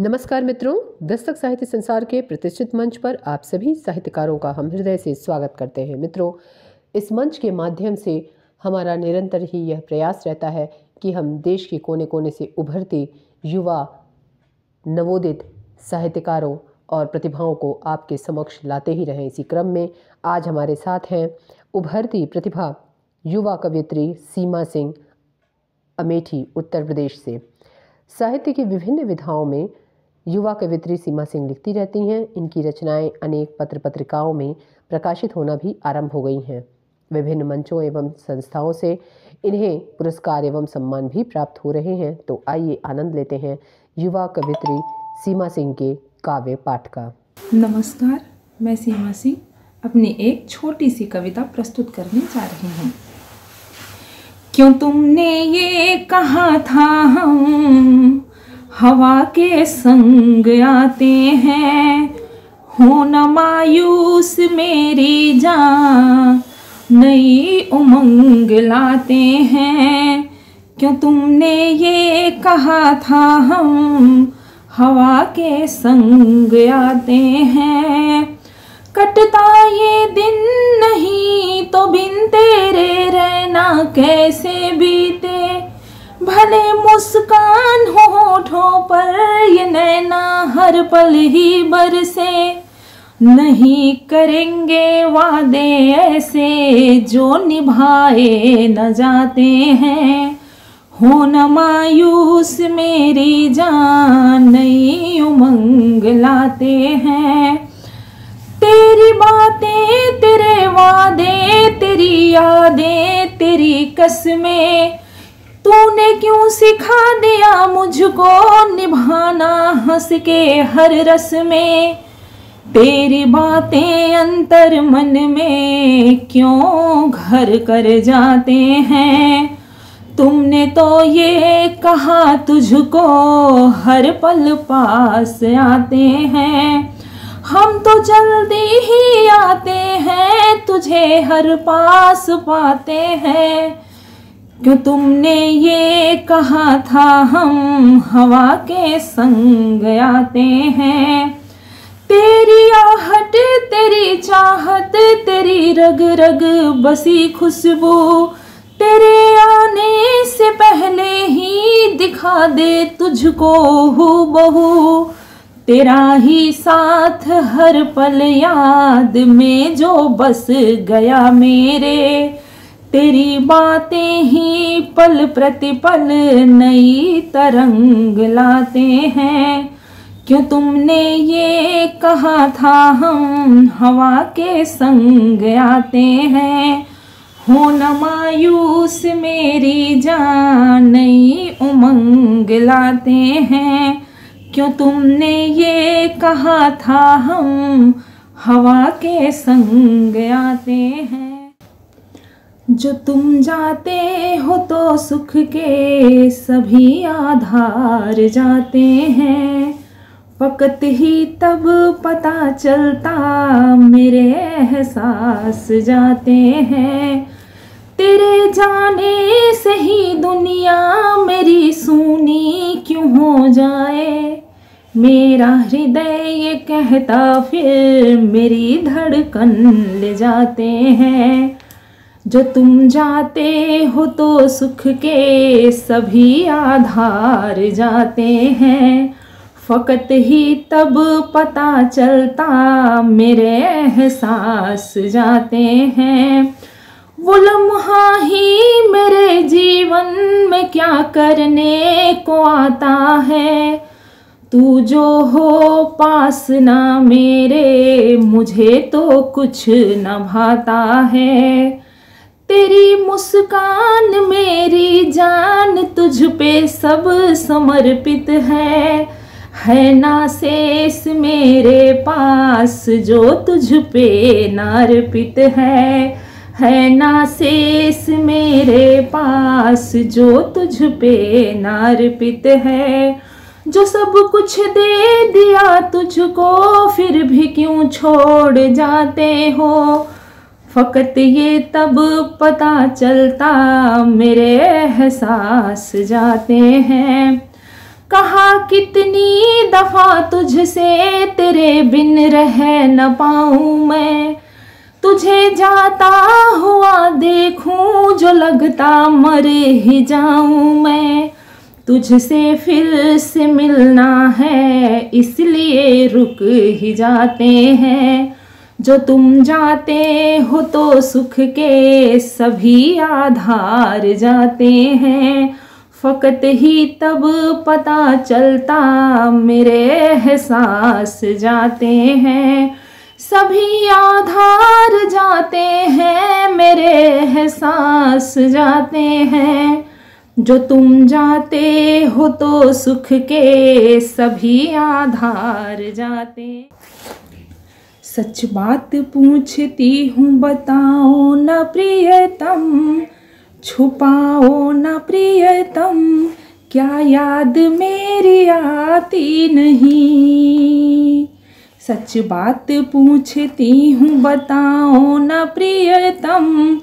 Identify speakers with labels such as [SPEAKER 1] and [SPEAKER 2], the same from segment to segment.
[SPEAKER 1] नमस्कार मित्रों, दस्तक साहित्य संसार के प्रतिष्ठित मंच पर आप सभी साहित्यकारों का हम हृदय से स्वागत करते हैं। मित्रों, इस मंच के माध्यम से हमारा निरंतर ही यह प्रयास रहता है कि हम देश के कोने कोने से उभरते युवा नवोदित साहित्यकारों और प्रतिभाओं को आपके समक्ष लाते ही रहें। इसी क्रम में आज हमारे साथ हैं उभरती प्रतिभा युवा कवयित्री सीमा सिंह, अमेठी, उत्तर प्रदेश से। साहित्य की विभिन्न विधाओं में युवा कवयित्री सीमा सिंह लिखती रहती हैं। इनकी रचनाएं अनेक पत्र पत्रिकाओं में प्रकाशित होना भी आरंभ हो गई हैं। विभिन्न मंचों एवं संस्थाओं से इन्हें पुरस्कार एवं सम्मान भी प्राप्त हो रहे हैं। तो आइए आनंद लेते हैं युवा कवयित्री सीमा सिंह के काव्य पाठ का।
[SPEAKER 2] नमस्कार, मैं सीमा सिंह अपनी एक छोटी सी कविता प्रस्तुत करने जा रही हूँ। क्यों तुमने ये कहा था हम हवा के संग आते हैं, हो न मायूस मेरी जान नई उमंग लाते हैं। क्यों तुमने ये कहा था हम हवा के संग आते हैं, कटता ये दिन नहीं तो बिन तेरे रहना कैसे बीते। भले मुस्कान होठों पर ये नैना हर पल ही बरसे, नहीं करेंगे वादे ऐसे जो निभाए न जाते हैं। हो न मायूस मेरी जान नई उमंग लाते हैं। तेरी बातें, तेरे वादे, तेरी यादें, तेरी कसमें, तूने क्यों सिखा दिया मुझको निभाना हंस के हर रस में। तेरी बातें अंतर मन में क्यों घर कर जाते हैं। तुमने तो ये कहा तुझको हर पल पास आते हैं, हम तो जल्दी ही आते हैं तुझे हर पास पाते हैं। क्यों तुमने ये कहा था हम हवा के संग आते हैं। तेरी आहट, तेरी चाहत, तेरी रग रग बसी खुशबू, तेरे आने से पहले ही दिखा दे तुझको हूबहू। तेरा ही साथ हर पल याद में जो बस गया मेरे, तेरी बातें ही पल प्रतिपल नई तरंग लाते हैं। क्यों तुमने ये कहा था हम हवा के संग आते हैं, हो न मायूस मेरी जान नई उमंग लाते हैं। क्यों तुमने ये कहा था हम हवा के संग आते हैं। जो तुम जाते हो तो सुख के सभी आधार जाते हैं, वक्त ही तब पता चलता मेरे एहसास जाते हैं। तेरे जाने से ही दुनिया मेरी सूनी क्यों हो जाए, मेरा हृदय ये कहता फिर मेरी धड़कन ले जाते हैं। जो तुम जाते हो तो सुख के सभी आधार जाते हैं, फकत ही तब पता चलता मेरे एहसास जाते हैं। वो लम्हा ही मेरे जीवन में क्या करने को आता है, तू जो हो पास ना मेरे मुझे तो कुछ न भाता है। तेरी मुस्कान मेरी जान तुझ पे सब समर्पित है ना शेष मेरे पास जो तुझ पे नार्पित है ना शेष मेरे पास जो तुझ पे नार्पित है। जो सब कुछ दे दिया तुझको फिर भी क्यों छोड़ जाते हो, फकत ये तब पता चलता मेरे एहसास जाते हैं। कहा कितनी दफा तुझसे तेरे बिन रह न पाऊं मैं, तुझे जाता हुआ देखूं जो लगता मर ही जाऊं मैं। तुझसे फिर से मिलना है इसलिए रुक ही जाते हैं, जो तुम जाते हो तो सुख के सभी आधार जाते हैं। फकत ही तब पता चलता मेरे एहसास जाते हैं, सभी आधार जाते हैं मेरे एहसास जाते हैं। जो तुम जाते हो तो सुख के सभी आधार जाते। सच बात पूछती हूँ बताओ न प्रियतम, छुपाओ न प्रियतम, क्या याद मेरी आती नहीं। सच बात पूछती हूँ बताओ न प्रियतम,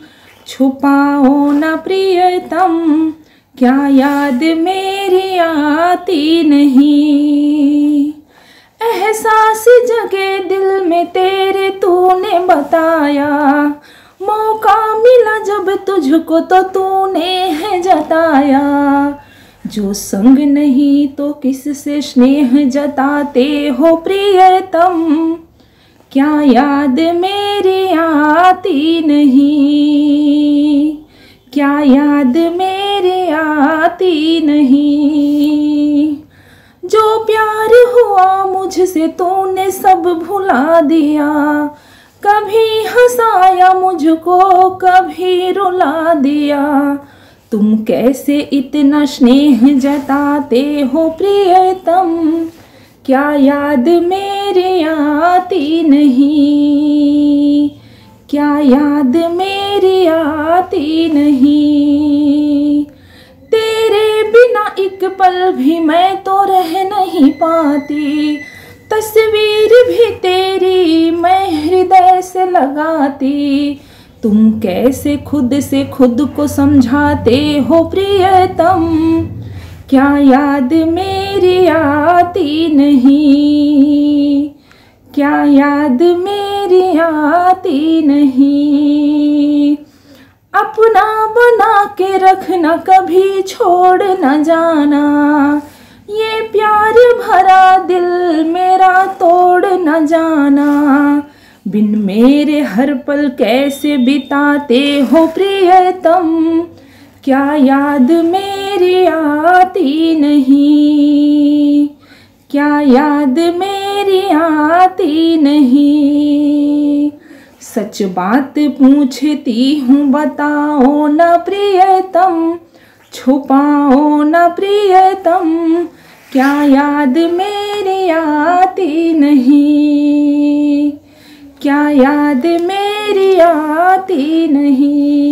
[SPEAKER 2] छुपाओ न प्रियतम, क्या याद मेरी आती नहीं। एहसास जगे दिल में तेरे तूने बताया, मौका मिला जब तुझको तो तूने है जताया। जो संग नहीं तो किससे स्नेह जताते हो प्रियतम, क्या याद मेरी आती नहीं, क्या याद मेरी आती नहीं। जो प्यार हुआ मुझसे तूने सब भुला दिया, कभी हंसाया मुझको कभी रुला दिया। तुम कैसे इतना स्नेह जताते हो प्रियतम, क्या याद मेरी आती नहीं, क्या याद मेरी आती नहीं। तेरे बिना एक पल भी मैं तो रह नहीं पाती, तस्वीर भी तेरी मैं हृदय से लगाती। तुम कैसे खुद से खुद को समझाते हो प्रियतम, क्या याद मेरी आती नहीं, क्या याद मेरी आती नहीं। अपना बना के रखना कभी छोड़ न जाना, ये प्यार भरा दिल मेरा तोड़ न जाना। बिन मेरे हर पल कैसे बिताते हो प्रियतम, क्या याद मेरी आती नहीं, क्या याद मेरी आती नहीं। सच बात पूछती हूँ बताओ न प्रियतम, छुपाओ न प्रियतम, क्या याद मेरी आती नहीं, क्या याद मेरी आती नहीं।